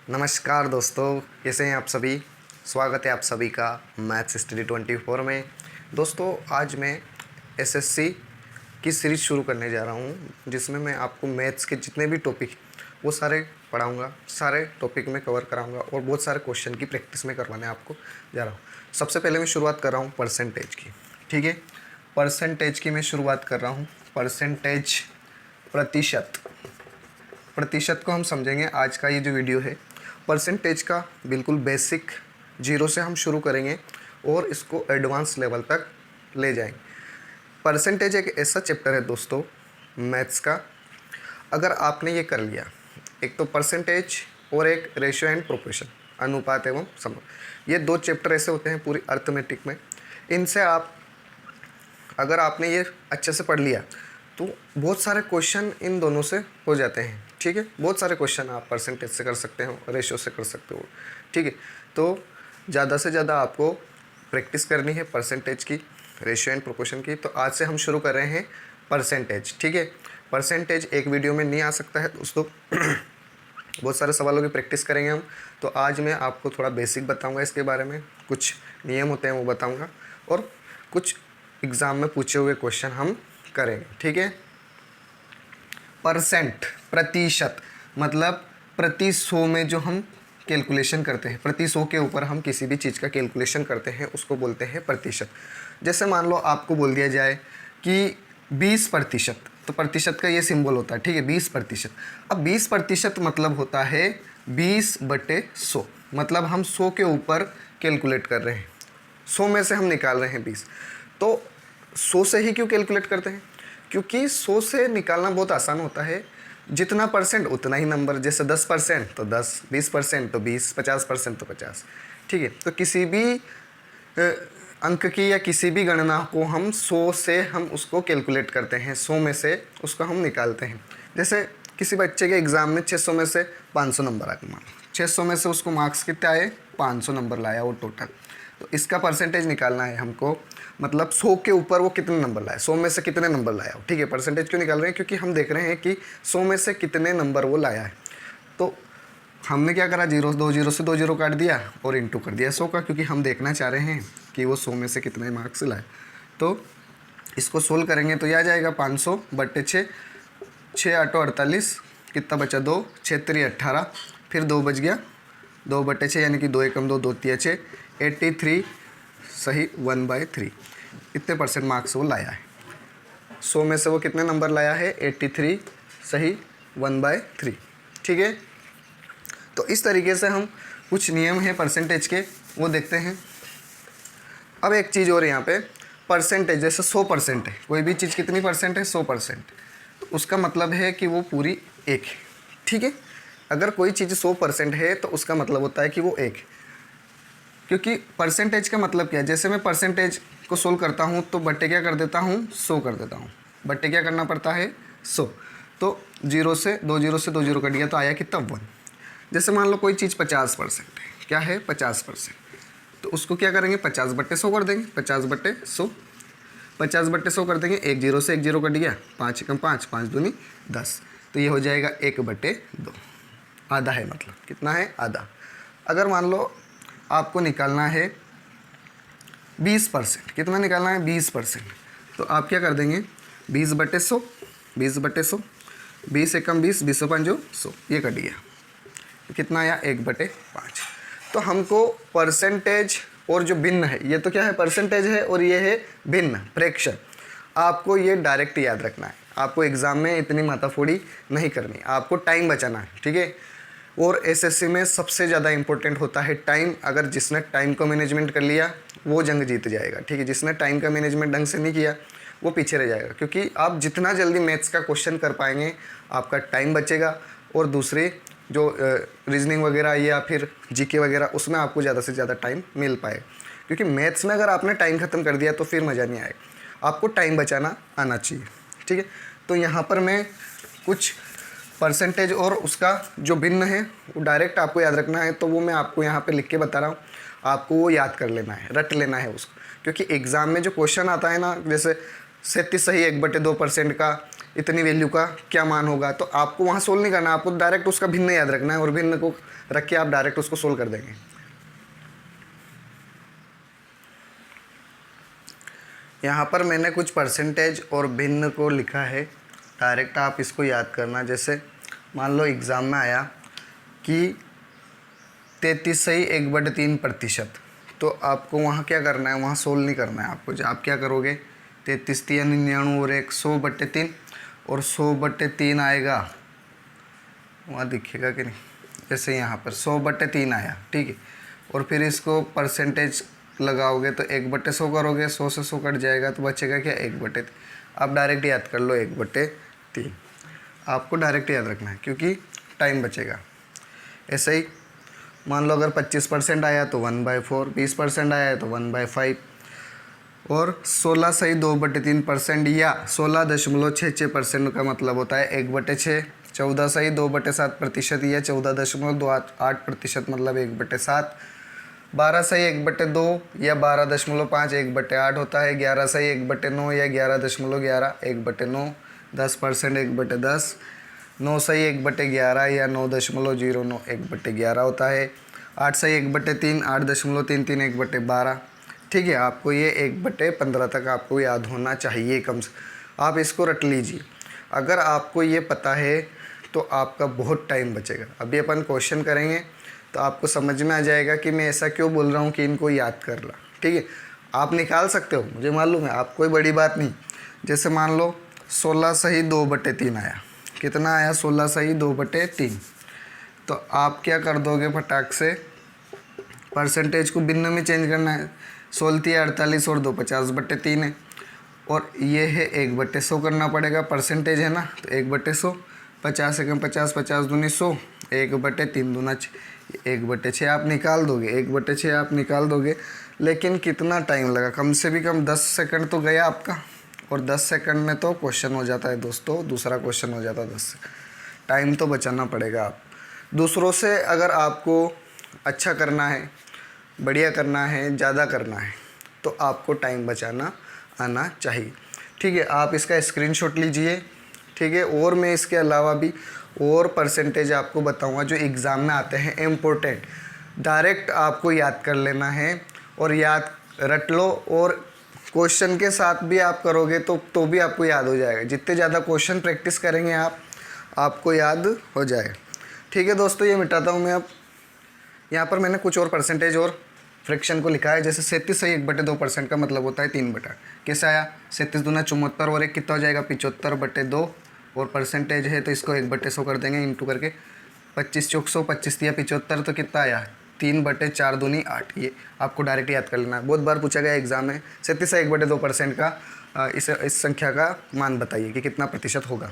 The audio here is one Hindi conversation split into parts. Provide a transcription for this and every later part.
नमस्कार दोस्तों, कैसे हैं आप सभी। स्वागत है आप सभी का मैथ्स स्टडी 24 में। दोस्तों, आज मैं एसएससी की सीरीज़ शुरू करने जा रहा हूं, जिसमें मैं आपको मैथ्स के जितने भी टॉपिक वो सारे पढ़ाऊंगा, सारे टॉपिक में कवर कराऊंगा और बहुत सारे क्वेश्चन की प्रैक्टिस में करवाने आपको जा रहा हूँ। सबसे पहले मैं शुरुआत कर रहा हूँ परसेंटेज की। ठीक है, परसेंटेज की मैं शुरुआत कर रहा हूँ। परसेंटेज प्रतिशत को हम समझेंगे। आज का ये जो वीडियो है परसेंटेज का बिल्कुल बेसिक जीरो से हम शुरू करेंगे और इसको एडवांस लेवल तक ले जाएंगे। परसेंटेज एक ऐसा चैप्टर है दोस्तों मैथ्स का, अगर आपने ये कर लिया, एक तो परसेंटेज और एक रेशियो एंड प्रोपोर्शन, अनुपात एवं समूह, ये दो चैप्टर ऐसे होते हैं पूरी अर्थमेटिक में। इनसे आप अगर आपने ये अच्छे से पढ़ लिया तो बहुत सारे क्वेश्चन इन दोनों से हो जाते हैं। ठीक है, बहुत सारे क्वेश्चन आप परसेंटेज से कर सकते हो, रेशियो से कर सकते हो। ठीक है, तो ज़्यादा से ज़्यादा आपको प्रैक्टिस करनी है परसेंटेज की, रेशियो एंड प्रोपोर्शन की। तो आज से हम शुरू कर रहे हैं परसेंटेज। ठीक है, परसेंटेज एक वीडियो में नहीं आ सकता है दोस्तों बहुत सारे सवालों की प्रैक्टिस करेंगे हम। तो आज मैं आपको थोड़ा बेसिक बताऊंगा इसके बारे में, कुछ नियम होते हैं वो बताऊंगा और कुछ एग्ज़ाम में पूछे हुए क्वेश्चन हम करेंगे। ठीक है, प्रतिशत मतलब प्रति 100 में जो हम कैलकुलेशन करते हैं, प्रति 100 के ऊपर हम किसी भी चीज़ का कैलकुलेशन करते हैं उसको बोलते हैं प्रतिशत। जैसे मान लो आपको बोल दिया जाए कि 20%, तो प्रतिशत का ये सिंबल होता है। ठीक है, 20%। अब 20% मतलब होता है 20/100, मतलब हम 100 के ऊपर कैलकुलेट कर रहे हैं, 100 में से हम निकाल रहे हैं 20। तो 100 से ही क्यों कैलकुलेट करते हैं? क्योंकि 100 से निकालना बहुत आसान होता है, जितना परसेंट उतना ही नंबर। जैसे 10% तो 10, 20% तो 20, 50% तो 50। ठीक है, तो किसी भी अंक की या किसी भी गणना को हम 100 से हम उसको कैलकुलेट करते हैं, 100 में से उसको हम निकालते हैं। जैसे किसी बच्चे के एग्ज़ाम में 600 में से 500 नंबर आए, मान 600 में से उसको मार्क्स कितने आए, 500 नंबर लाया वो टोटल। तो इसका परसेंटेज निकालना है हमको, मतलब 100 के ऊपर वो कितने नंबर लाया, 100 में से कितने नंबर लाया। ठीक है, परसेंटेज क्यों निकाल रहे हैं? क्योंकि हम देख रहे हैं कि 100 में से कितने नंबर वो लाया है। तो हमने क्या करा, 2 जीरो से 2 जीरो काट दिया और इंटू कर दिया 100 का, क्योंकि हम देखना चाह रहे हैं कि वो 100 में से कितने मार्क्स लाए। तो इसको सोल्व करेंगे तो यह आ जाएगा 500/6, 6 8 48, कितना बचा 2, 6 3 18, फिर 2 बच गया, 2/6 यानी कि 2 एकम 2, 2 3 6, 83 सही 1/3। इतने परसेंट मार्क्स वो लाया है, 100 में से वो कितने नंबर लाया है, 83 सही 1/3। ठीक है, तो इस तरीके से हम कुछ नियम हैं परसेंटेज के वो देखते हैं। अब एक चीज़ और यहाँ पे, परसेंटेज जैसे 100% है, कोई भी चीज़ कितनी परसेंट है, 100%, तो उसका मतलब है कि वो पूरी एक है। ठीक है, अगर कोई चीज़ 100% है तो उसका मतलब होता है कि वो एक है। क्योंकि परसेंटेज का मतलब क्या है, जैसे मैं परसेंटेज को सोल्व करता हूँ तो बट्टे क्या कर देता हूँ, 100 कर देता हूँ। बट्टे क्या करना पड़ता है, 100। तो 2 जीरो से 2 जीरो कट गया तो आया कितना, 1। जैसे मान लो कोई चीज़ 50% है, क्या है 50%, तो उसको क्या करेंगे, 50/100 कर देंगे, 50/100, 50/100 कर देंगे। 1 जीरो से 1 जीरो कट गया, 5 एकम 5, 5 दूनी 10, तो ये हो जाएगा 1/2, आधा है, मतलब कितना है, आधा। अगर मान लो आपको निकालना है 20%, कितना निकालना है, 20%, तो आप क्या कर देंगे, 20/100, 20/100, 20 एकम 20, 20 5 100, ये कट गया, तो कितना आया, 1/5। तो हमको परसेंटेज और जो भिन्न है, ये तो क्या है, परसेंटेज है और ये है भिन्न, फ्रैक्शन। आपको ये डायरेक्ट याद रखना है, आपको एग्ज़ाम में इतनी माथाफोड़ी नहीं करनी, आपको टाइम बचाना है। ठीक है, और एसएससी में सबसे ज़्यादा इंपॉर्टेंट होता है टाइम। अगर जिसने टाइम को मैनेजमेंट कर लिया वो जंग जीत जाएगा। ठीक है, जिसने टाइम का मैनेजमेंट ढंग से नहीं किया वो पीछे रह जाएगा, क्योंकि आप जितना जल्दी मैथ्स का क्वेश्चन कर पाएंगे आपका टाइम बचेगा, और दूसरे जो रीजनिंग वगैरह या फिर जीके वगैरह उसमें आपको ज़्यादा से ज़्यादा टाइम मिल पाए। क्योंकि मैथ्स में अगर आपने टाइम ख़त्म कर दिया तो फिर मज़ा नहीं आएगा, आपको टाइम बचाना आना चाहिए। ठीक है, तो यहाँ पर मैं कुछ परसेंटेज और उसका जो भिन्न है वो डायरेक्ट आपको याद रखना है, तो वो मैं आपको यहाँ पे लिख के बता रहा हूँ, आपको वो याद कर लेना है, रट लेना है उसको। क्योंकि एग्ज़ाम में जो क्वेश्चन आता है ना, जैसे 37 सही 1/2% का, इतनी वैल्यू का क्या मान होगा। तो आपको वहाँ सोल्व नहीं करना, आपको डायरेक्ट उसका भिन्न याद रखना है और भिन्न को रख के आप डायरेक्ट उसको सोल्व कर देंगे। यहाँ पर मैंने कुछ परसेंटेज और भिन्न को लिखा है, डायरेक्ट आप इसको याद करना। जैसे मान लो एग्ज़ाम में आया कि 33 सही 1/3%, तो आपको वहाँ क्या करना है, वहाँ सोल्व नहीं करना है आपको। आप क्या करोगे, 33 3 99 और 100/3, और 100/3 आएगा, वहाँ दिखेगा कि नहीं, जैसे यहाँ पर 100/3 आया, ठीक है। और फिर इसको परसेंटेज लगाओगे तो 1/100 करोगे, 100 से 100 कट जाएगा तो बचेगा क्या, 1/3। आप डायरेक्ट याद कर लो 1/3, आपको डायरेक्ट याद रखना है क्योंकि टाइम बचेगा। ऐसे ही मान लो अगर 25% आया तो 1/4, 20% आया है तो 1/5, और 16 सही 2/3% या 16.66% का मतलब होता है 1/6। 14 सही 2/7% या 14.28% मतलब 1/7। 12 सही 1/2 या 12.5 1/8 होता है। 11 सही 1/9 या 11.11 1/9। 10% 1/10। 9 सही 1/11 या 9.09 1/11 होता है। 8 सही 1/3 8.33 1/12। ठीक है, आपको ये 1/15 तक आपको याद होना चाहिए कम से। आप इसको रट लीजिए। अगर आपको ये पता है तो आपका बहुत टाइम बचेगा। अभी अपन क्वेश्चन करेंगे तो आपको समझ में आ जाएगा कि मैं ऐसा क्यों बोल रहा हूँ कि इनको याद कर ला। ठीक है, आप निकाल सकते हो, मुझे मालूम है, आप कोई बड़ी बात नहीं। जैसे मान लो 16 सही 2/3 आया, कितना आया, 16 सही 2/3। तो आप क्या कर दोगे, फटाक से परसेंटेज को भिन्न में चेंज करना है। 16 48 और 2 50/3 है, और ये है 1/100 करना पड़ेगा, परसेंटेज है ना, तो 1/100। 50 एकम 50, 50 दूनी 100, 1/3 दूना 1/6 आप निकाल दोगे, 1/6 आप निकाल दोगे। लेकिन कितना टाइम लगा, कम से भी कम 10 सेकंड तो गया आपका, और 10 सेकंड में तो क्वेश्चन हो जाता है दोस्तों, दूसरा क्वेश्चन हो जाता है 10 से। टाइम तो बचाना पड़ेगा। आप दूसरों से अगर आपको अच्छा करना है, बढ़िया करना है, ज़्यादा करना है, तो आपको टाइम बचाना आना चाहिए। ठीक है, आप इसका स्क्रीनशॉट लीजिए। ठीक है, और मैं इसके अलावा भी और परसेंटेज आपको बताऊंगा जो एग्ज़ाम में आते हैं इम्पोर्टेंट। डायरेक्ट आपको याद कर लेना है और याद रट लो, और क्वेश्चन के साथ भी आप करोगे तो भी आपको याद हो जाएगा। जितने ज़्यादा क्वेश्चन प्रैक्टिस करेंगे आप, आपको याद हो जाएगा। ठीक है दोस्तों, ये मिटाता हूँ मैं। अब यहाँ पर मैंने कुछ और परसेंटेज और फ्रैक्शन को लिखा है। जैसे 37 सही 1/2% का मतलब होता है 3/8। कैसे आया, 37 दूना 74 और 1 कितना हो जाएगा, 75/2, और परसेंटेज है तो इसको 1/100 कर देंगे इंटू करके। 25 चौक 100, 25 दिया 75, तो कितना आया, 3/4 दूनी 8। ये आपको डायरेक्ट याद कर लेना है, बहुत बार पूछा गया एग्जाम में। 37 से 1/2% का इस संख्या का मान बताइए कि कितना प्रतिशत होगा।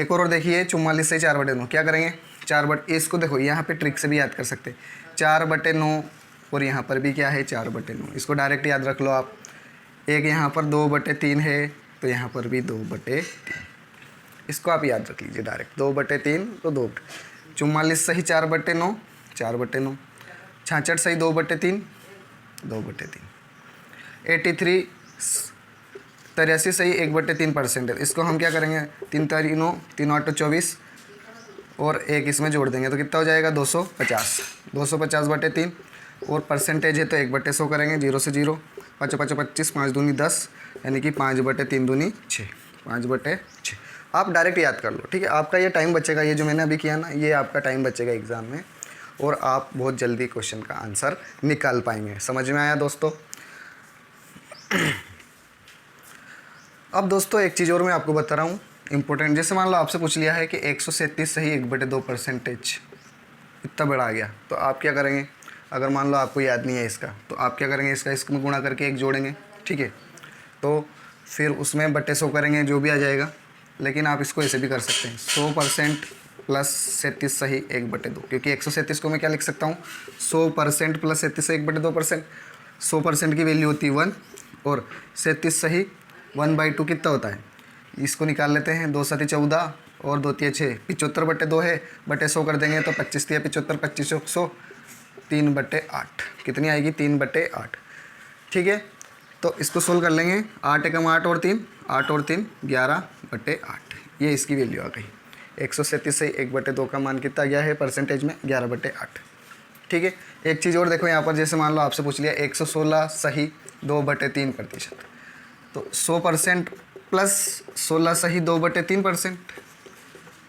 एक और देखिए, 44 से 4/9 क्या करेंगे, इसको देखो यहाँ पे ट्रिक से भी याद कर सकते हैं, 4/9, और यहाँ पर भी क्या है 4/9। इसको डायरेक्ट याद रख लो आप। एक यहाँ पर 2/3 है तो यहाँ पर भी 2/3, इसको आप याद रख लीजिए डायरेक्ट, 2/3 तो 2। 44 सही 4/9, 4/9। 66 सही 2/3, 2/3। 83 83 सही 1/3% है। इसको हम क्या करेंगे, 3 3 9 3 8 24 और 1 इसमें जोड़ देंगे तो कितना हो जाएगा, 250। 250/3, और परसेंटेज है तो 1/100 करेंगे, 0 से 0। 5 5 25, 5 दूनी 10, यानी कि 5/3 दूनी 6, 5/6। आप डायरेक्ट याद कर लो। ठीक है, आपका ये टाइम बचेगा, ये जो मैंने अभी किया ना, ये आपका टाइम बचेगा एग्ज़ाम में, और आप बहुत जल्दी क्वेश्चन का आंसर निकाल पाएंगे। समझ में आया दोस्तों। अब दोस्तों एक चीज़ और मैं आपको बता रहा हूँ इम्पोर्टेंट। जैसे मान लो आपसे पूछ लिया है कि 137 सही 1/2% इतना बड़ा आ गया, तो आप क्या करेंगे। अगर मान लो आपको याद नहीं है इसका, तो आप क्या करेंगे, इसका इसमें गुणा करके 1 जोड़ेंगे। ठीक है, तो फिर उसमें 1/100 करेंगे, जो भी आ जाएगा। लेकिन आप इसको ऐसे भी कर सकते हैं, 100% प्लस 37 सही 1/2, क्योंकि 137 को मैं क्या लिख सकता हूँ, 100% प्लस 37 सही 1/2%। 100% की वैल्यू होती है 1, और 37 सही 1/2 कितना होता है, इसको निकाल लेते हैं। 2 7 14 और 2 3 6, 75/2 है, 1/100 कर देंगे तो 25 दिया 75, 25 100, 3/8 कितनी आएगी, 3/8। ठीक है, तो इसको सोल्व कर लेंगे। 8 एकम 8 और 3, 8 और 3 11/8, ये इसकी वैल्यू आ गई। 137 से 1/2 का मान कितना गया है परसेंटेज में? 11/8। ठीक है। एक चीज़ और देखो यहाँ पर, जैसे मान लो आपसे पूछ लिया 116 सही 2/3%, तो 100% प्लस 16 सही 2/3%।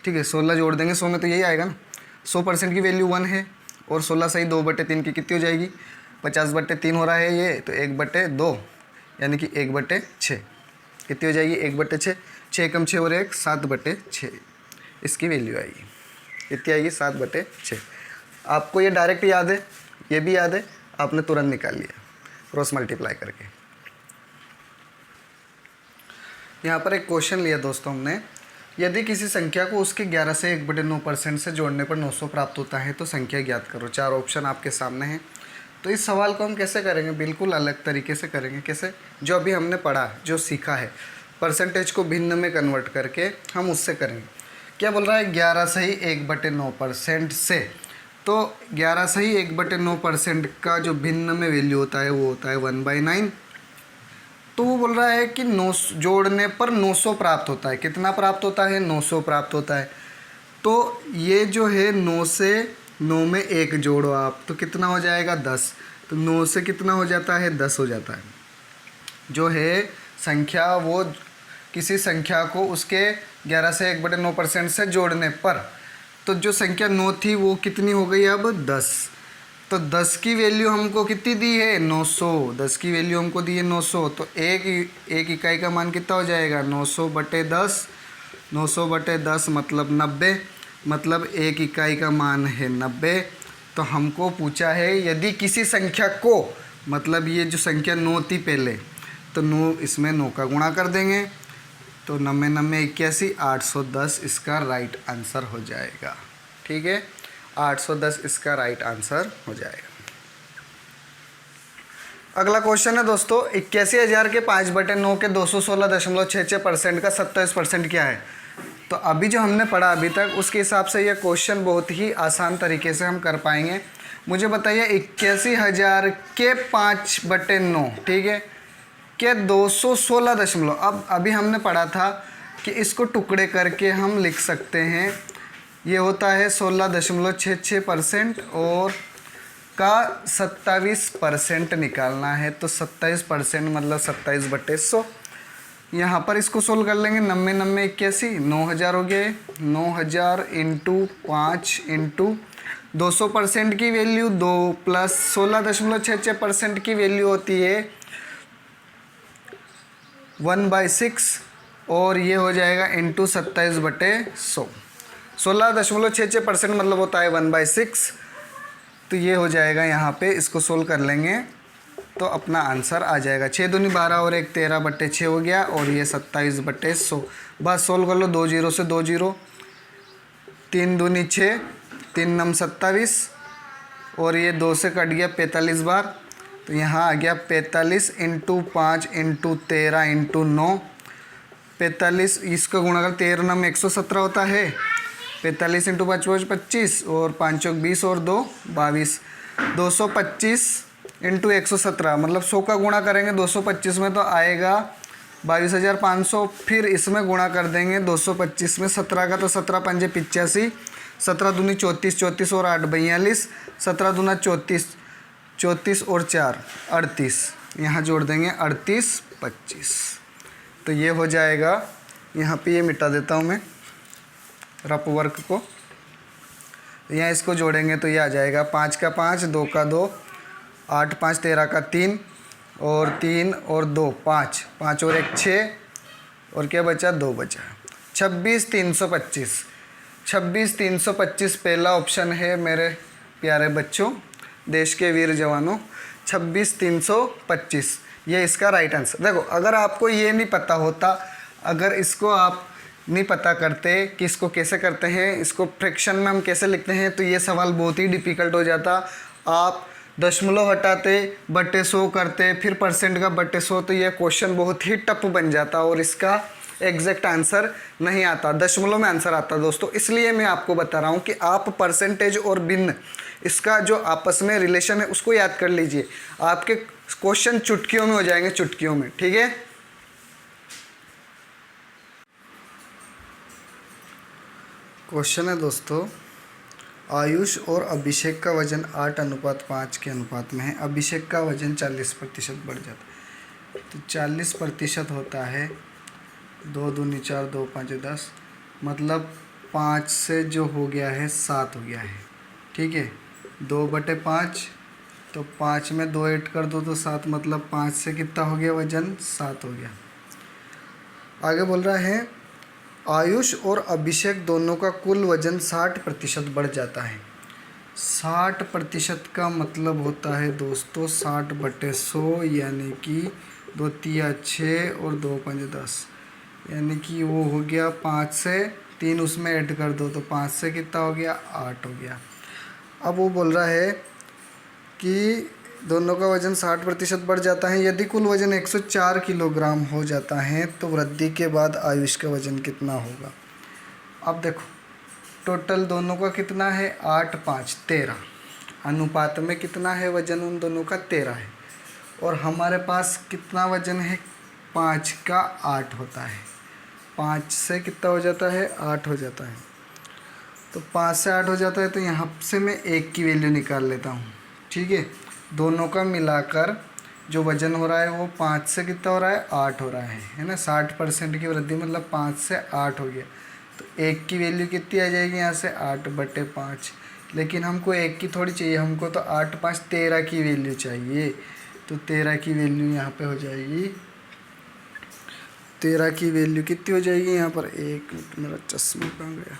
ठीक है, 16 जोड़ देंगे 100 में तो यही आएगा ना। 100% की वैल्यू 1 है और 16 सही 2/3 की कितनी हो जाएगी? 50/3 हो रहा है ये, तो 1/2 यानी कि 1/6 कितनी हो जाएगी? 1/6। 6 कम 6 और 1 7/6 इसकी वैल्यू आएगी। कितनी आएगी? 7/6। आपको ये डायरेक्ट याद है, ये भी याद है, आपने तुरंत निकाल लिया क्रॉस मल्टीप्लाई करके। यहाँ पर एक क्वेश्चन लिया दोस्तों हमने, यदि किसी संख्या को उसके 11 से 1/9% से जोड़ने पर 900 प्राप्त होता है तो संख्या ज्ञात करो। 4 ऑप्शन आपके सामने हैं। तो इस सवाल को हम कैसे करेंगे? बिल्कुल अलग तरीके से करेंगे। कैसे? जो अभी हमने पढ़ा, जो सीखा है, परसेंटेज को भिन्न में कन्वर्ट करके हम उससे करेंगे। क्या बोल रहा है? 11 सही 1/9% से, तो 11 सही 1/9% का जो भिन्न में वैल्यू होता है वो होता है 1/9। तो वो बोल रहा है कि 9 जोड़ने पर 900 प्राप्त होता है। कितना प्राप्त होता है? 900 प्राप्त होता है। तो ये जो है 9 से 9 में 1 जोड़ो आप, तो कितना हो जाएगा? 10। तो 9 से कितना हो जाता है? 10 हो जाता है। जो है संख्या, वो किसी संख्या को उसके 11 से 1/9% से जोड़ने पर, तो जो संख्या 9 थी वो कितनी हो गई अब? 10। तो 10 की वैल्यू हमको कितनी दी है? 900। 10 की वैल्यू हमको दी है 900। तो एक इकाई का मान कितना हो जाएगा? 900/10। 900/10 मतलब 90, मतलब एक इकाई का मान है 90। तो हमको पूछा है यदि किसी संख्या को, मतलब ये जो संख्या 9 थी पहले, तो 9 इसमें 9 का गुणा कर देंगे, तो 90 90 81 810 इसका राइट आंसर हो जाएगा। ठीक है, 810 इसका राइट आंसर हो जाएगा। अगला क्वेश्चन है दोस्तों, 81,000 के 5/9 के 216.66% का 27% क्या है? तो अभी जो हमने पढ़ा अभी तक, उसके हिसाब से यह क्वेश्चन बहुत ही आसान तरीके से हम कर पाएंगे। मुझे बताइए 81,000 के 5/9, ठीक है, के 216 अब अभी हमने पढ़ा था कि इसको टुकड़े करके हम लिख सकते हैं। ये होता है 16.66% और का 27% निकालना है, तो 27% मतलब 27/100। यहाँ पर इसको सोल्व कर लेंगे। 90 90 81 9,000 हो गए। 9,000 इंटू 5 इंटू 200% की वैल्यू 2 प्लस 16.66% की वैल्यू होती है 1/6 और ये हो जाएगा इंटू 27/100। 16.66% मतलब होता है 1/6। तो ये हो जाएगा, यहाँ पे इसको सोल्व कर लेंगे तो अपना आंसर आ जाएगा। 6 दूनी 12 और 1 13/6 हो गया और ये 27/100। बस सोल्व कर लो, 2 0 से 2 0, 3 दूनी 6, 3 नम 27 और ये 2 से कट गया 45 बार, तो यहाँ आ गया 45 इंटू 5 इंटू 13 इंटू 9। 45 इसका गुणा कर 13 नम 117 होता है। 45 इंटू 5 25 और 5 चौक 20 और 2 22। 225 इंटू 117 मतलब 100 का गुणा करेंगे 225 में तो आएगा 22,500। फिर इसमें गुणा कर देंगे 225 में 17 का, तो 17 पंजे 85, 17 दूनी 34, 34 और 8 42, 17 दूना 34, 34 और 4 38, यहाँ जोड़ देंगे 38 25। तो ये हो जाएगा। यहाँ पे ये मिटा देता हूँ मैं रफ वर्क को। यहाँ इसको जोड़ेंगे तो ये आ जाएगा 5 का 5, 2 का 2, 8 5 13 का 3 और 3 और 2 5, 5 और 1 6 और क्या बचा? 2 बचा। 26,325। 26,325 पहला ऑप्शन है मेरे प्यारे बच्चों, देश के वीर जवानों। 26,325 ये इसका राइट आंसर। देखो, अगर आपको ये नहीं पता होता, अगर इसको आप नहीं पता करते कि इसको कैसे करते हैं, इसको फ्रैक्शन में हम कैसे लिखते हैं, तो ये सवाल बहुत ही डिफ़िकल्ट हो जाता। आप दशमलव हटाते, बटे 100 करते, फिर परसेंट का बटे 100, तो ये क्वेश्चन बहुत ही टफ बन जाता और इसका एग्जैक्ट आंसर नहीं आता, दशमलव में आंसर आता दोस्तों। इसलिए मैं आपको बता रहा हूँ कि आप परसेंटेज और भिन्न इसका जो आपस में रिलेशन है उसको याद कर लीजिए। आपके क्वेश्चन चुटकियों में हो जाएंगे, चुटकियों में। ठीक है, क्वेश्चन है दोस्तों, आयुष और अभिषेक का वजन 8:5 के अनुपात में है। अभिषेक का वजन 40% बढ़ जाता है। तो 40% होता है 2 दूनी 4, 2 5 10, मतलब 5 से जो हो गया है 7 हो गया है। ठीक है, 2/5, तो 5 में 2 ऐड कर दो तो 7, मतलब 5 से कितना हो गया वजन, 7 हो गया। आगे बोल रहा है आयुष और अभिषेक दोनों का कुल वजन 60% बढ़ जाता है। 60% का मतलब होता है दोस्तों 60/100, यानी कि 2 तिया 6 और 2 पंजे 10, यानी कि वो हो गया 5 से 3 उसमें ऐड कर दो तो 5 से कितना हो गया, 8 हो गया। अब वो बोल रहा है कि दोनों का वजन 60% बढ़ जाता है। यदि कुल वजन 104 किलोग्राम हो जाता है तो वृद्धि के बाद आयुष का वजन कितना होगा। अब देखो टोटल दोनों का कितना है, 8 5 13, अनुपात में कितना है वजन उन दोनों का, 13 है। और हमारे पास कितना वजन है, 5 का 8 होता है। 5 से कितना हो जाता है, 8 हो जाता है। तो 5 से 8 हो जाता है, तो यहाँ से मैं 1 की वैल्यू निकाल लेता हूँ। ठीक है, दोनों का मिलाकर जो वजन हो रहा है वो 5 से कितना हो रहा है, 8 हो रहा है ना। 60% की वृद्धि मतलब 5 से 8 हो गया। तो 1 की वैल्यू कितनी आ जाएगी यहाँ से, 8/5। लेकिन हमको 1 की थोड़ी चाहिए, हमको तो 8 5 13 की वैल्यू चाहिए। तो 13 की वैल्यू यहाँ पे हो जाएगी, 13 की वैल्यू कितनी हो जाएगी यहाँ पर, 1 मिनट मेरा चश्मा कहाँ गया।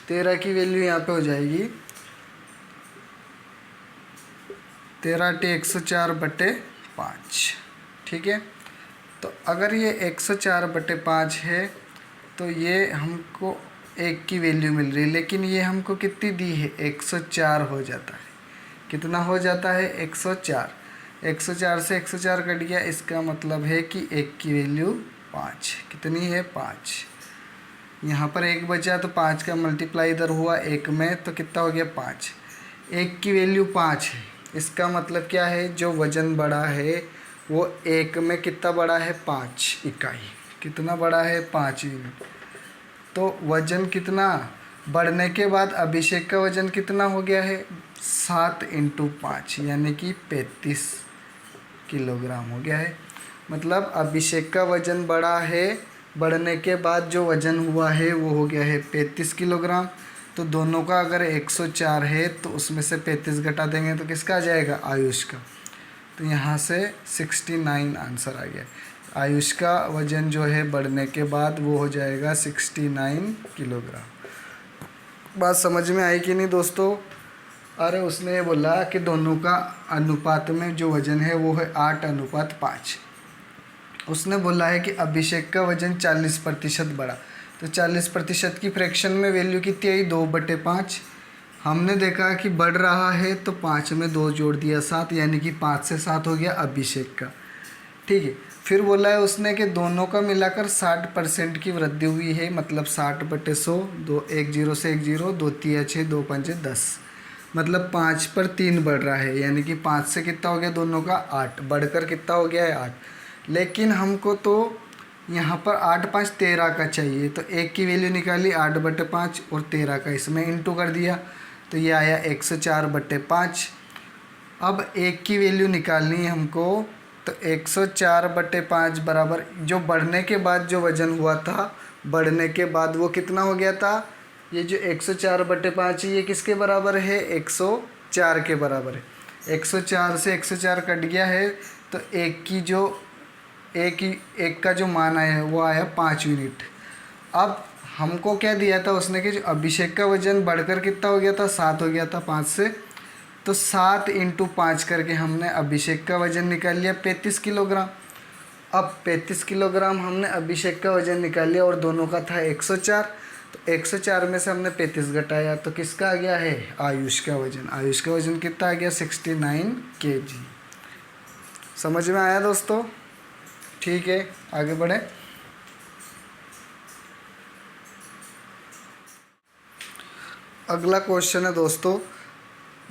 तेरह की वैल्यू यहाँ पे हो जाएगी 13×104/5। ठीक है, तो अगर ये 104/5 है तो ये हमको 1 की वैल्यू मिल रही है, लेकिन ये हमको कितनी दी है, 104 हो जाता है। कितना हो जाता है, 104। 104 से 104 कट गया, इसका मतलब है कि 1 की वैल्यू 5। कितनी है, 5। यहाँ पर 1 बचा तो 5 का मल्टीप्लाई इधर हुआ 1 में, तो कितना हो गया, 5। 1 की वैल्यू 5 है, इसका मतलब क्या है, जो वज़न बड़ा है वो 1 में कितना बड़ा है, 5 इकाई। कितना बड़ा है, 5 यूनिट। तो वज़न कितना बढ़ने के बाद अभिषेक का वज़न कितना हो गया है, 7 × 5, यानी कि 35 किलोग्राम हो गया है। मतलब अभिषेक का वज़न बड़ा है, बढ़ने के बाद जो वज़न हुआ है वो हो गया है 35 किलोग्राम। तो दोनों का अगर 104 है तो उसमें से 35 घटा देंगे तो किसका आ जाएगा, आयुष का। तो यहाँ से 69 आंसर आ गया। आयुष का वज़न जो है बढ़ने के बाद वो हो जाएगा 69 किलोग्राम। बात समझ में आई कि नहीं दोस्तों। अरे उसने ये बोला कि दोनों का अनुपात में जो वज़न है वो है 8:5। उसने बोला है कि अभिषेक का वज़न 40% बढ़ा, तो 40% की फ्रैक्शन में वैल्यू कितनी आई, 2/5। हमने देखा कि बढ़ रहा है तो 5 में 2 जोड़ दिया, 7, यानी कि 5 से 7 हो गया अभिषेक का। ठीक है, फिर बोला है उसने कि दोनों का मिलाकर 60% की वृद्धि हुई है, मतलब 60/100, 2 1 0 से 1 0, 2 तिया 6, 2 पंजे 10, मतलब 5 पर 3 बढ़ रहा है, यानी कि 5 से कितना हो गया दोनों का, 8, बढ़कर कितना हो गया है, 8। लेकिन हमको तो यहाँ पर 8 5 13 का चाहिए, तो 1 की वैल्यू निकाली 8/5 और 13 का इसमें इंटू कर दिया, तो ये आया 104/5। अब 1 की वैल्यू निकालनी है हमको, तो 104/5 बराबर जो बढ़ने के बाद जो वज़न हुआ था, बढ़ने के बाद वो कितना हो गया था, ये जो 104/5 है ये किसके बराबर है, 104 के बराबर है। 104 से 104 कट गया है, तो एक का जो मान आया है वो आया 5 यूनिट। अब हमको क्या दिया था उसने कि जो अभिषेक का वज़न बढ़कर कितना हो गया था, 7 हो गया था 5 से, तो 7 × 5 करके हमने अभिषेक का वज़न निकाल लिया 35 किलोग्राम। अब 35 किलोग्राम हमने अभिषेक का वज़न निकाल लिया और दोनों का था 104, तो 104 में से हमने 35 घटाया तो किसका आ गया है, आयुष का वज़न। आयुष का वज़न कितना आ गया, 69 kg। समझ में आया दोस्तों। ठीक है, आगे बढ़े। अगला क्वेश्चन है दोस्तों,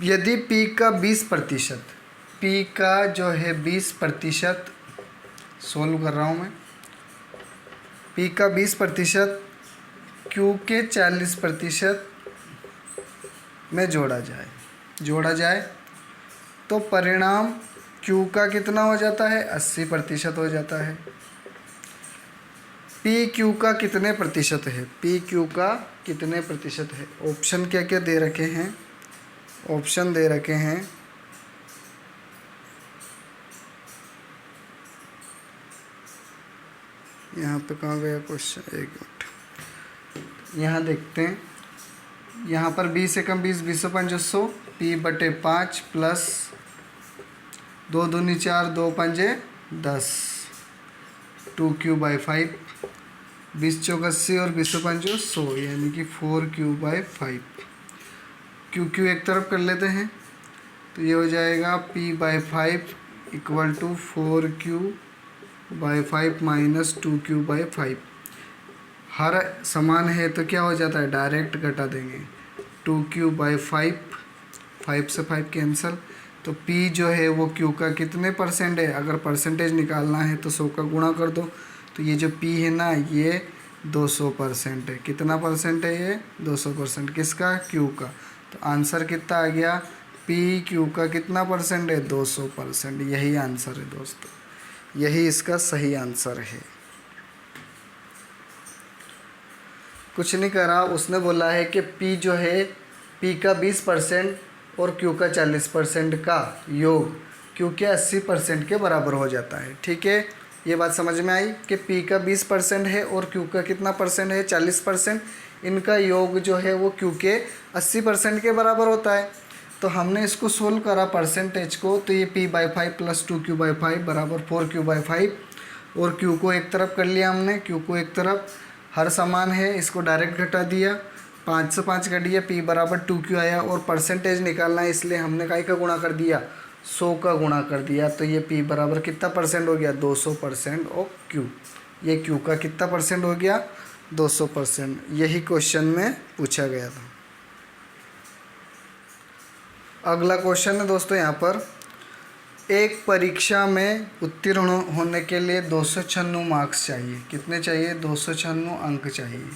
यदि p का 20%, p का जो है 20%, सोल्व कर रहा हूँ मैं, p का 20% q के 40% में जोड़ा जाए तो परिणाम q का कितना हो जाता है, 80% हो जाता है। पी क्यू का कितने प्रतिशत है, पी क्यू का कितने प्रतिशत है? ऑप्शन क्या क्या दे रखे हैं, ऑप्शन दे रखे हैं, यहाँ पे कहाँ गया क्वेश्चन, एक मिनट, यहाँ देखते हैं। यहाँ पर 20 एकम 20, 20 पंजे 100, पी बटे 5 प्लस 2 दूनी 4, 2 पंजे 10, 2q/5, 20 चौक 80 और 20 पंजो 100, यानी कि 4q/5। क्यू एक तरफ कर लेते हैं तो ये हो जाएगा p/5 equal to 4q/5 minus 2q/5। हर समान है तो क्या हो जाता है, डायरेक्ट घटा देंगे, 2q/5, 5 से 5 कैंसिल, तो p जो है वो q का कितने परसेंट है, अगर परसेंटेज निकालना है तो 100 का गुणा कर दो, तो ये जो p है ना ये 200% है। कितना परसेंट है ये, 200%, किसका, q का। तो आंसर कितना आ गया, p q का कितना परसेंट है, 200%। यही आंसर है दोस्तों, यही इसका सही आंसर है। कुछ नहीं करा, उसने बोला है कि p जो है, p का 20% और q का 40% का योग q के 80% के बराबर हो जाता है। ठीक है, ये बात समझ में आई कि p का 20% है और q का कितना परसेंट है, 40%। इनका योग जो है वो q के 80% के बराबर होता है। तो हमने इसको सोल्व करा परसेंटेज को, तो ये p/5 प्लस 2q/5 बराबर 4q/5, और q को एक तरफ कर लिया हमने, q को एक तरफ, हर समान है, इसको डायरेक्ट घटा दिया, 5 से 5 घट दिया, p बराबर 2q आया, और परसेंटेज निकालना है इसलिए हमने काय का गुणा कर दिया, 100 का गुणा कर दिया। तो ये p बराबर कितना परसेंट हो गया, 200% ऑफ q। ये q का कितना परसेंट हो गया, 200%। यही क्वेश्चन में पूछा गया था। अगला क्वेश्चन है दोस्तों, यहाँ पर एक परीक्षा में उत्तीर्ण होने के लिए 296 मार्क्स चाहिए। कितने चाहिए, 296 अंक चाहिए।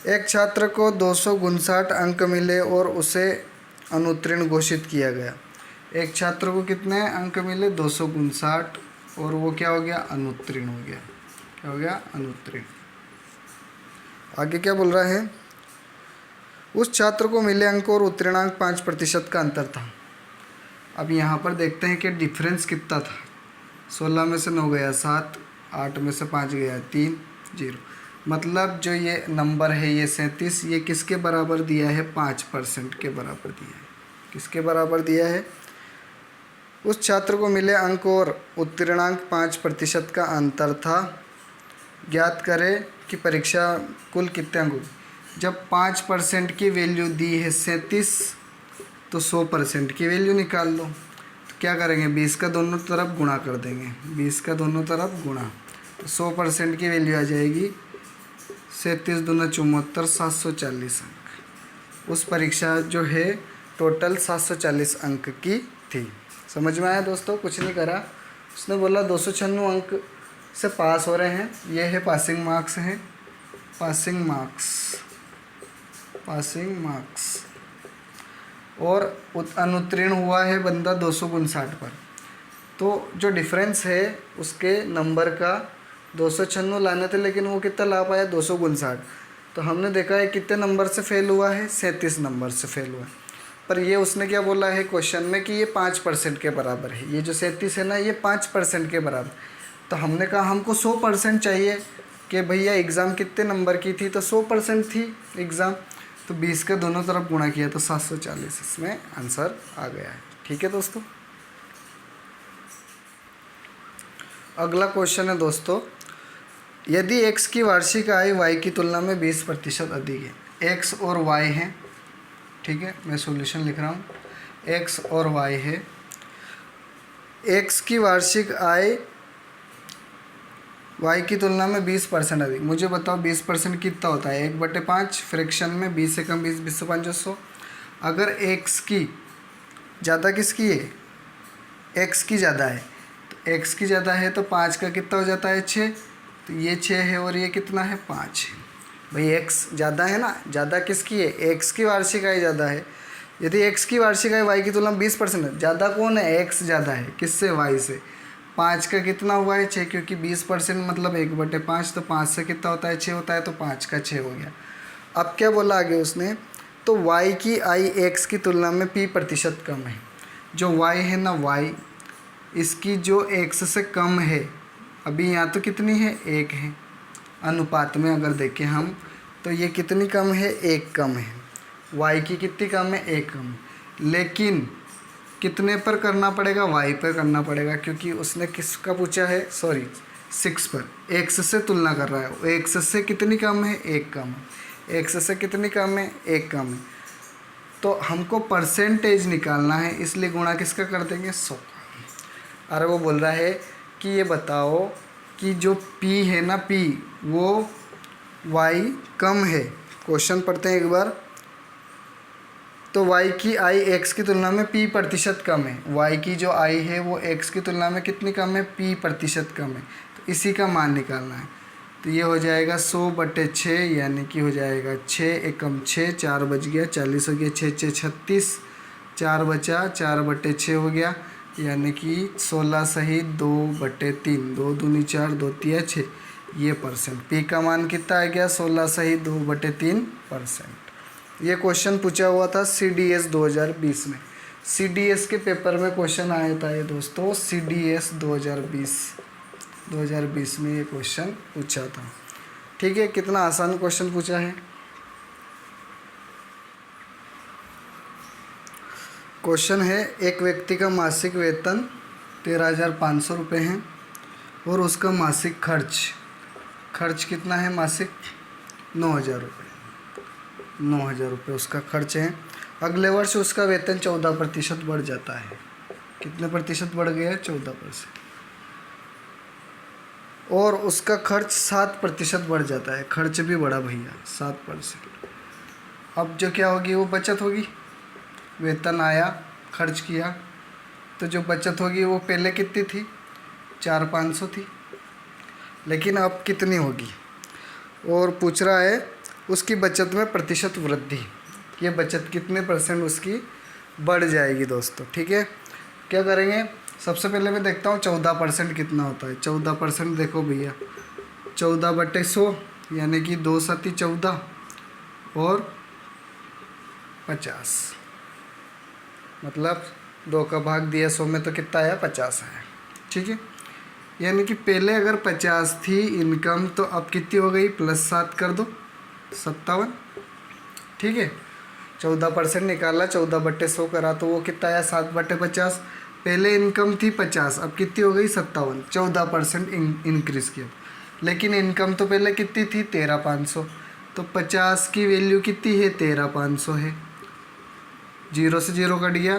एक छात्र को 259 अंक मिले और उसे अनुत्तीर्ण घोषित किया गया। एक छात्र को कितने अंक मिले, 259, और वो क्या हो गया, अनुत्तीर्ण हो गया। क्या हो गया, अनुत्तीर्ण। आगे क्या बोल रहा है, उस छात्र को मिले अंक और उत्तीर्णांक 5% का अंतर था। अब यहाँ पर देखते हैं कि डिफरेंस कितना था। 16 में से 9 गया 7, 8 में से 5 गया 3, 0। मतलब जो ये नंबर है ये 37, ये किसके बराबर दिया है, 5% के बराबर दिया है। किसके बराबर दिया है, उस छात्र को मिले अंक और उत्तीर्णांक 5% का अंतर था। ज्ञात करें कि परीक्षा कुल कितने अंक होगी। जब 5% की वैल्यू दी है 37, तो 100% की वैल्यू निकाल लो। तो क्या करेंगे, 20 का दोनों तरफ गुणा कर देंगे, 20 का दोनों तरफ गुणा, तो 100% की वैल्यू आ जाएगी 37 दूना 74, 740 अंक। उस परीक्षा जो है टोटल 740 अंक की थी। समझ में आया दोस्तों, कुछ नहीं करा। उसने बोला 296 अंक से पास हो रहे हैं, ये है पासिंग मार्क्स हैं, पासिंग मार्क्स, और अनुत्तीर्ण हुआ है बंदा 259 पर। तो जो डिफरेंस है उसके नंबर का 296 लाने थे, लेकिन वो कितना ला पाया, 259। तो हमने देखा है कितने नंबर से फेल हुआ है, 37 नंबर से फेल हुआ है। पर ये उसने क्या बोला है क्वेश्चन में कि ये 5% के बराबर है। ये जो 37 है ना, ये 5% के बराबर। तो हमने कहा हमको 100% चाहिए कि भैया एग्ज़ाम कितने नंबर की थी, तो 100% थी एग्ज़ाम। तो 20 के दोनों तरफ गुणा किया तो 740 इसमें आंसर आ गया है। ठीक है दोस्तों, अगला क्वेश्चन है दोस्तों, यदि x की वार्षिक आय y की तुलना में 20% अधिक है। x और y हैं, ठीक है, मैं सॉल्यूशन लिख रहा हूँ। x और y है, x की वार्षिक आय y की तुलना में 20% अधिक। मुझे बताओ 20% कितना होता है, 1/5 फ्रैक्शन में 20 से कम 20, 20 से 5 100। अगर x की ज़्यादा किसकी है, x की ज़्यादा है, तो x की ज़्यादा है तो 5 का कितना हो जाता है 6, तो ये 6 है और ये कितना है 5 है। भाई x ज़्यादा है ना, ज़्यादा किसकी है, x की वार्षिक आय ज़्यादा है। यदि x की वार्षिक आय y की तुलना में 20% है, ज़्यादा कौन है, x ज़्यादा है किससे, y से। 5 का कितना हुआ है 6, क्योंकि 20% मतलब 1/5, तो 5 से कितना होता है 6 होता है, तो 5 का 6 हो गया। अब क्या बोला आगे उसने, तो y की आय x की तुलना में p% कम है। जो y है ना, y इसकी जो x से कम है, अभी यहाँ तो कितनी है 1 है, अनुपात में अगर देखें हम तो ये कितनी कम है, 1 कम है। y की कितनी कम है, 1 कम है। लेकिन कितने पर करना पड़ेगा, y पर करना पड़ेगा, क्योंकि उसने किसका पूछा है, सॉरी 6 पर, x से तुलना कर रहा है। x से कितनी कम है, 1 कम है। x से कितनी कम है, 1 कम है। तो हमको परसेंटेज निकालना है, इसलिए गुणा किसका कर देंगे, 100 का। अरे वो बोल रहा है कि ये बताओ कि जो p है ना, p वो y कम है। क्वेश्चन पढ़ते हैं एक बार। तो y की आय x की तुलना में p% कम है। y की जो आय है वो x की तुलना में कितनी कम है, p% कम है। तो इसी का मान निकालना है। तो ये हो जाएगा 100/6, यानी कि हो जाएगा 6 एकम 6, 4 बच गया, 40 हो गया, 6 6 36, 4 बचा, 4/6 हो गया, यानी कि 16 सही 2/3, 2 दूनी 4, 2 तिया 6, ये परसेंट। पी का मान कितना आ गया, 16 सही 2/3%। ये क्वेश्चन पूछा हुआ था CDS 2020 में। CDS के पेपर में क्वेश्चन आया था ये दोस्तों, CDS 2020 में ये क्वेश्चन पूछा था। ठीक है, कितना आसान क्वेश्चन पूछा है। क्वेश्चन है, एक व्यक्ति का मासिक वेतन 13,500 रुपये है और उसका मासिक खर्च कितना है, मासिक 9,000 रुपये। 9,000 रुपये उसका खर्च है। अगले वर्ष उसका वेतन 14% बढ़ जाता है। कितने प्रतिशत बढ़ गया है, 14%। और उसका खर्च 7% बढ़ जाता है। खर्च भी बढ़ा भैया, 7%। अब जो क्या होगी, वो बचत होगी। वेतन आया, खर्च किया, तो जो बचत होगी वो पहले कितनी थी, 4,500 थी, लेकिन अब कितनी होगी। और पूछ रहा है उसकी बचत में प्रतिशत वृद्धि, ये बचत कितने % उसकी बढ़ जाएगी दोस्तों। ठीक है, क्या करेंगे, सबसे पहले मैं देखता हूँ 14% कितना होता है। 14% देखो भैया, 14/100 यानी कि 2 सती 14 और 50, मतलब 2 का भाग दिया 100 में तो कितना आया, 50 आया। ठीक है, यानी कि पहले अगर 50 थी इनकम, तो अब कितनी हो गई, +7 कर दो, 57। ठीक है, 14% निकाला, 14/100 करा, तो वो कितना आया, 7/50। पहले इनकम थी 50, अब कितनी हो गई, 57। 14% इंक्रीज़ किया। लेकिन इनकम तो पहले कितनी थी, 13,500, तो 50 की वैल्यू कितनी है, 13,500 है। 0 से 0 कट गया,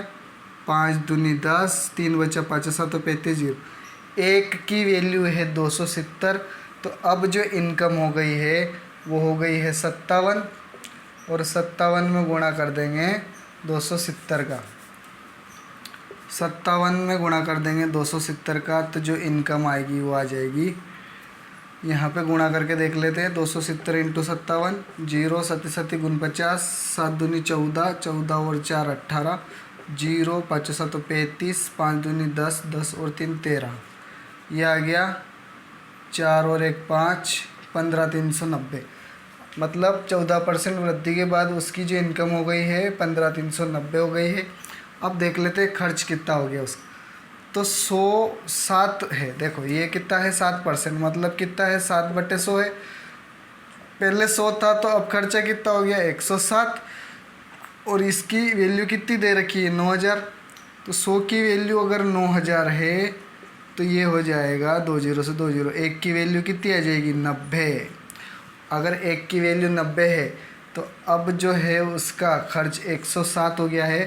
5 दूनी 10, 3 बचा, 5 7 35, 0। 1 की वैल्यू है 270, तो अब जो इनकम हो गई है वो हो गई है 57, और 57 में गुणा कर देंगे 270 का। 57 में गुणा कर देंगे 270 का, तो जो इनकम आएगी वो आ जाएगी, यहाँ पे गुणा करके देख लेते हैं। 270 × 57, 0 सती सती गुण 50, 7 दूनी 14, 14 और 4 18, 0 5 7 35, 5 दूनी 10, 10 और 3 13, ये आ गया 4 और 1 5, 15,390। मतलब 14% वृद्धि के बाद उसकी जो इनकम हो गई है 15,390 हो गई है। अब देख लेते हैं खर्च कितना हो गया उसका। तो 107 है, देखो ये कितना है, 7%, मतलब कितना है, 7/100 है। पहले 100 था तो अब खर्चा कितना हो गया, 107, और इसकी वैल्यू कितनी दे रखी है, 9,000। तो 100 की वैल्यू अगर 9,000 है तो ये हो जाएगा 2 0 से 2 0, 1 की वैल्यू कितनी आ जाएगी, 90। अगर 1 की वैल्यू 90 है तो अब जो है उसका खर्च 107 हो गया है,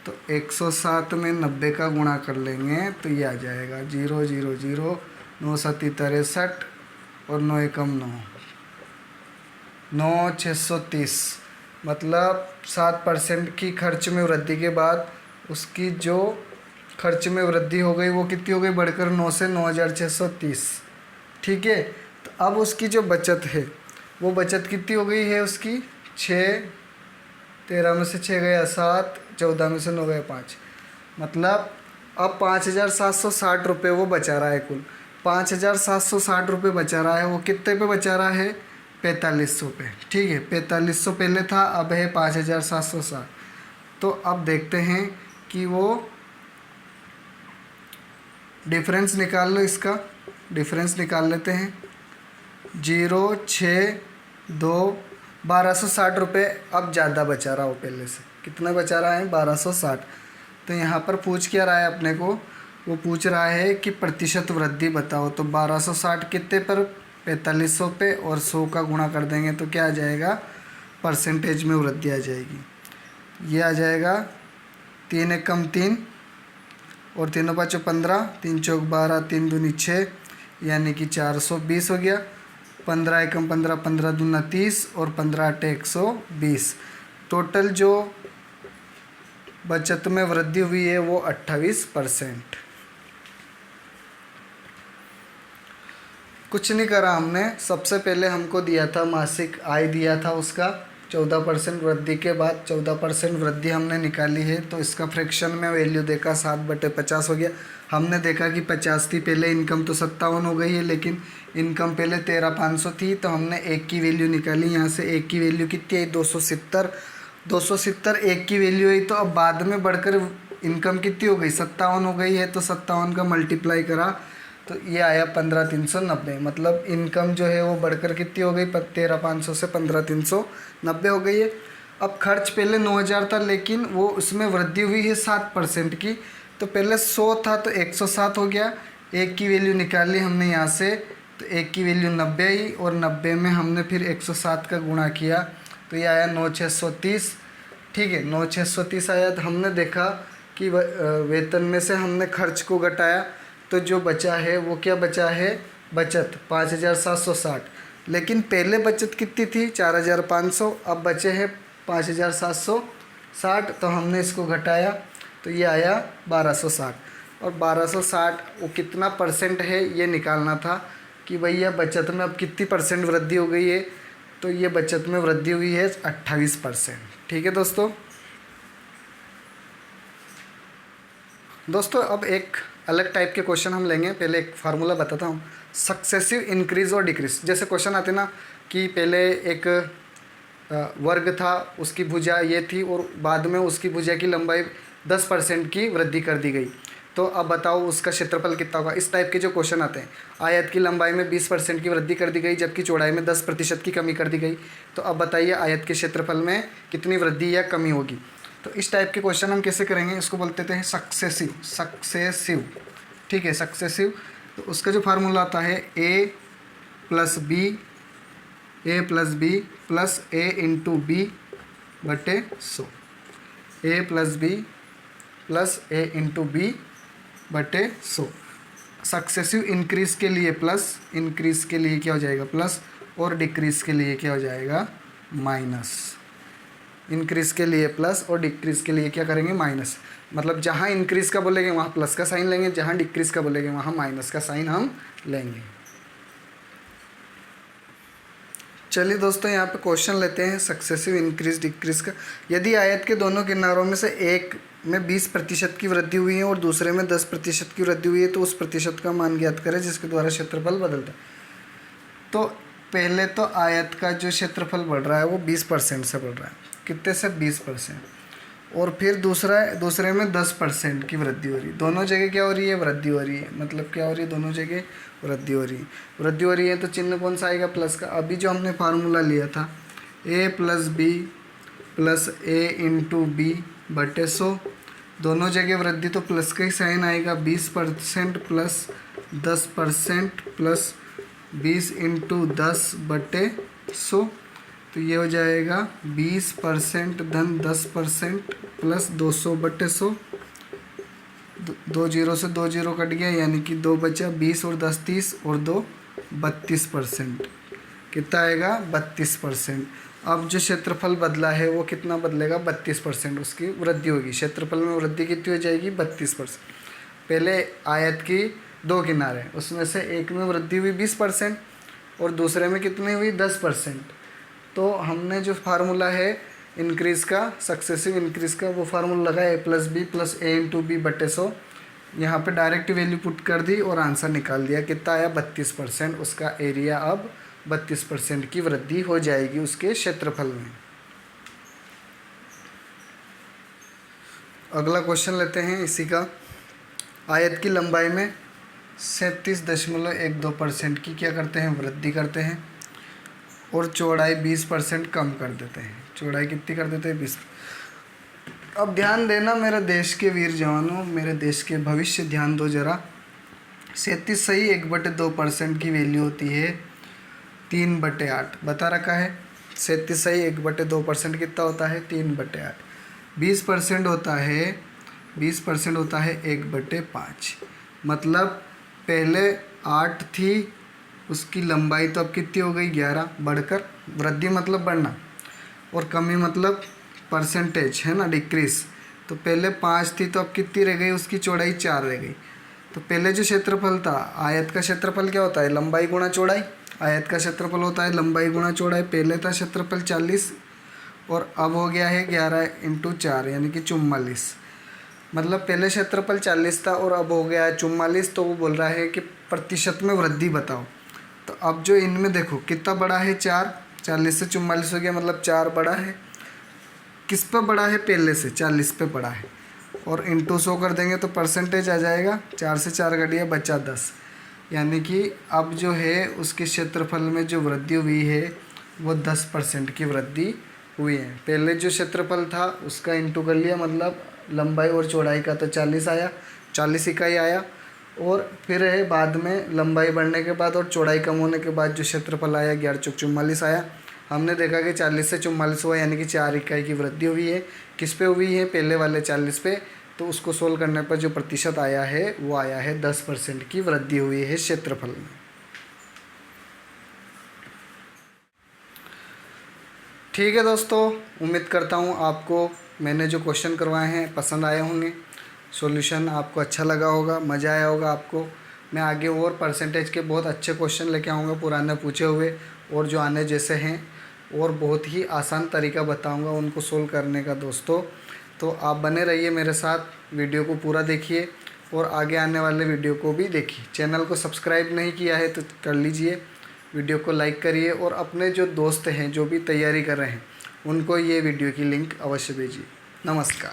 तो 107 में 90 का गुणा कर लेंगे तो ये आ जाएगा 0 0 0, 9 सती 63 और 9 एकम 9, 9 630, मतलब 7% की खर्च में वृद्धि के बाद उसकी जो खर्च में वृद्धि हो गई वो कितनी हो गई, बढ़कर 9 से 9,630। ठीक है, तो अब उसकी जो बचत है वो बचत कितनी हो गई है उसकी, 6, 13 में से 6 गया 7, 14 में से 9 गया 5, मतलब अब 5,760 रुपये वो बचा रहा है। कुल 5,760 रुपये बचा रहा है। वो कितने पे बचा रहा है, 4500 पे। ठीक है, 4500 पहले था, अब है 5,760। तो अब देखते हैं कि वो डिफरेंस निकाल लो, इसका डिफरेंस निकाल लेते हैं। 0,6,2 1260 रुपये अब ज़्यादा बचा रहा हो पहले से। कितना बचा रहा है, 1260। तो यहाँ पर पूछ क्या रहा है अपने को, वो पूछ रहा है कि प्रतिशत वृद्धि बताओ। तो 1260 कितने पर, 4500 पे, और 100 का गुणा कर देंगे तो क्या आ जाएगा, परसेंटेज में वृद्धि आ जाएगी। ये आ जाएगा 3 एकम 3 और 3 5 15, 3 चौक 12, 3 दूनी 6, यानी कि 420 हो गया। 15 एकम 15, 15 दूना 30 और 15 8 120। टोटल जो बचत में वृद्धि हुई है वो 28%। कुछ नहीं करा हमने, सबसे पहले हमको दिया था मासिक आय दिया था उसका 14% वृद्धि के बाद 14% वृद्धि हमने निकाली है। तो इसका फ्रैक्शन में वैल्यू देखा 7/50 हो गया। हमने देखा कि 50 थी पहले, इनकम तो 57 हो गई है, लेकिन इनकम पहले 13,500 थी। तो हमने 1 की वैल्यू निकाली, यहाँ से 1 की वैल्यू कितनी है, 270। 270 1 की वैल्यू है। तो अब बाद में बढ़कर इनकम कितनी हो गई, 57 हो गई है। तो 57 का मल्टीप्लाई करा तो ये आया 15,390। मतलब इनकम जो है वो बढ़कर कितनी हो गई, 13,500 से 15,390 हो गई है। अब खर्च पहले 9,000 था, लेकिन वो उसमें वृद्धि हुई है 7% की। तो पहले 100 था तो 107 हो गया। 1 की वैल्यू निकाली हमने यहाँ से, तो 1 की वैल्यू 90 आई, और 90 में हमने फिर 107 का गुणा किया तो ये आया 9,630। ठीक है, 9,630 आया। तो हमने देखा कि वेतन में से हमने खर्च को घटाया तो जो बचा है वो क्या बचा है, बचत 5,760। लेकिन पहले बचत कितनी थी, 4,500, अब बचे हैं 5,760। तो हमने इसको घटाया तो ये आया 1,260। और 1,260 वो कितना परसेंट है ये निकालना था कि भैया बचत में अब कितनी परसेंट वृद्धि हो गई है। तो ये बचत में वृद्धि हुई है 28%। ठीक है दोस्तों। अब एक अलग टाइप के क्वेश्चन हम लेंगे। पहले एक फार्मूला बताता हूँ, सक्सेसिव इंक्रीज और डिक्रीज। जैसे क्वेश्चन आते ना कि पहले एक वर्ग था, उसकी भुजा ये थी और बाद में उसकी भुजा की लंबाई 10% की वृद्धि कर दी गई, तो अब बताओ उसका क्षेत्रफल कितना होगा। इस टाइप के जो क्वेश्चन आते हैं, आयत की लंबाई में 20% की वृद्धि कर दी गई जबकि चौड़ाई में 10% की कमी कर दी गई, तो अब बताइए आयत के क्षेत्रफल में कितनी वृद्धि या कमी होगी। तो इस टाइप के क्वेश्चन हम कैसे करेंगे, इसको बोलते हैं सक्सेसिव। ठीक है, सक्सेसिव। तो उसका जो फार्मूला आता है a + b plus a into b बटे 100। a + b plus a into b बटे 100। सक्सेसिव इंक्रीज के लिए प्लस, इंक्रीज के लिए क्या हो जाएगा प्लस, और डिक्रीज के लिए क्या हो जाएगा माइनस। इंक्रीज के लिए प्लस और डिक्रीज के लिए क्या करेंगे माइनस। मतलब जहाँ इंक्रीज का बोलेंगे वहाँ प्लस का साइन लेंगे, जहाँ डिक्रीज का बोलेंगे वहाँ माइनस का साइन हम लेंगे। चलिए दोस्तों, यहाँ पे क्वेश्चन लेते हैं सक्सेसिव इंक्रीज डिक्रीज का। यदि आयत के दोनों किनारों में से एक में 20% की वृद्धि हुई है और दूसरे में 10% की वृद्धि हुई है, तो उस प्रतिशत का मान ज्ञात करें जिसके द्वारा क्षेत्रफल बदलता है। तो पहले तो आयत का जो क्षेत्रफल बढ़ रहा है वो 20% से बढ़ रहा है। कितने से, 20%। और फिर दूसरे में 10% की वृद्धि हो रही है। दोनों जगह क्या हो रही है, वृद्धि हो रही है। मतलब क्या हो रही है, दोनों जगह वृद्धि हो रही है। वृद्धि हो रही है तो चिन्ह कौन सा आएगा, प्लस का। अभी जो हमने फार्मूला लिया था a + b plus a into B बटे 100, दोनों जगह वृद्धि तो प्लस का ही साइन आएगा। 20% प्लस 10% प्लस 20 इंटू 10 बटे 100, तो ये हो जाएगा 20% धन 10% प्लस 200 बटे 100। 2 0 से 2 0 कट गया, यानी कि 2 बचा। 20 और 10 30 और 2 32%। कितना आएगा 32%। अब जो क्षेत्रफल बदला है वो कितना बदलेगा, 32% उसकी वृद्धि होगी। क्षेत्रफल में वृद्धि कितनी हो जाएगी, 32%। पहले आयत की 2 किनारे, उसमें से एक में वृद्धि हुई 20% और दूसरे में कितनी हुई, 10%। तो हमने जो फार्मूला है इंक्रीज़ का, सक्सेसिव इंक्रीज़ का, वो फार्मूला लगा a+b+a/b/100। यहाँ पे डायरेक्ट वैल्यू पुट कर दी और आंसर निकाल दिया, कितना आया, 32%। उसका एरिया अब 32% की वृद्धि हो जाएगी उसके क्षेत्रफल में। अगला क्वेश्चन लेते हैं इसी का। आयत की लंबाई में 37.12% की क्या करते हैं, वृद्धि करते हैं और चौड़ाई 20% कम कर देते हैं। चौड़ाई कितनी कर देते हैं, 20। अब ध्यान देना मेरे देश के वीर जवानों, मेरे देश के भविष्य, ध्यान दो जरा। 37 सही 1/2% की वैल्यू होती है 3/8, बता रखा है। 37 सही 1/2% कितना होता है, 3/8। 20% होता है 1/5। मतलब पहले 8 थी, उसकी लंबाई तो अब कितनी हो गई, 11 बढ़कर। वृद्धि मतलब बढ़ना और कमी मतलब परसेंटेज है ना, डिक्रीज। तो पहले 5 थी तो अब कितनी रह गई, उसकी चौड़ाई 4 रह गई। तो पहले जो क्षेत्रफल था, आयत का क्षेत्रफल क्या होता है, लंबाई गुणा चौड़ाई। आयत का क्षेत्रफल होता है लंबाई गुणा चौड़ाई। पहले था क्षेत्रफल 40 और अब हो गया है 11 × 4 यानी कि 44। मतलब पहले क्षेत्रफल 40 था और अब हो गया है 44। तो वो बोल रहा है कि प्रतिशत में वृद्धि बताओ। तो अब जो इनमें देखो कितना बड़ा है, 4। 40 से 44 हो गया, मतलब 4 बड़ा है। किस पे बड़ा है, पहले से 40 पे बड़ा है। और इंटू 100 कर देंगे तो परसेंटेज आ जाएगा। 4 से 4 घटिया बचा 10। यानी कि अब जो है उसके क्षेत्रफल में जो वृद्धि हुई है वो 10% की वृद्धि हुई है। पहले जो क्षेत्रफल था उसका इंटू कर लिया, मतलब लंबाई और चौड़ाई का, तो 40 आया, 40 इकाई आया। और फिर है बाद में लंबाई बढ़ने के बाद और चौड़ाई कम होने के बाद जो क्षेत्रफल आया 11 × 44 आया। हमने देखा कि 40 से 44 हुआ, यानी कि 4 इकाई की वृद्धि हुई है। किस पे हुई है, पहले वाले 40 पे। तो उसको सोल्व करने पर जो प्रतिशत आया है वो आया है 10% की वृद्धि हुई है क्षेत्रफल में। ठीक है दोस्तों, उम्मीद करता हूँ आपको मैंने जो क्वेश्चन करवाए हैं पसंद आए होंगे। सॉल्यूशन आपको अच्छा लगा होगा, मज़ा आया होगा आपको। मैं आगे और परसेंटेज के बहुत अच्छे क्वेश्चन लेके आऊँगा, पुराने पूछे हुए और जो आने जैसे हैं, और बहुत ही आसान तरीका बताऊँगा उनको सोल्व करने का दोस्तों। तो आप बने रहिए मेरे साथ, वीडियो को पूरा देखिए और आगे आने वाले वीडियो को भी देखिए। चैनल को सब्सक्राइब नहीं किया है तो कर लीजिए, वीडियो को लाइक करिए और अपने जो दोस्त हैं जो भी तैयारी कर रहे हैं उनको ये वीडियो की लिंक अवश्य भेजिए। नमस्कार।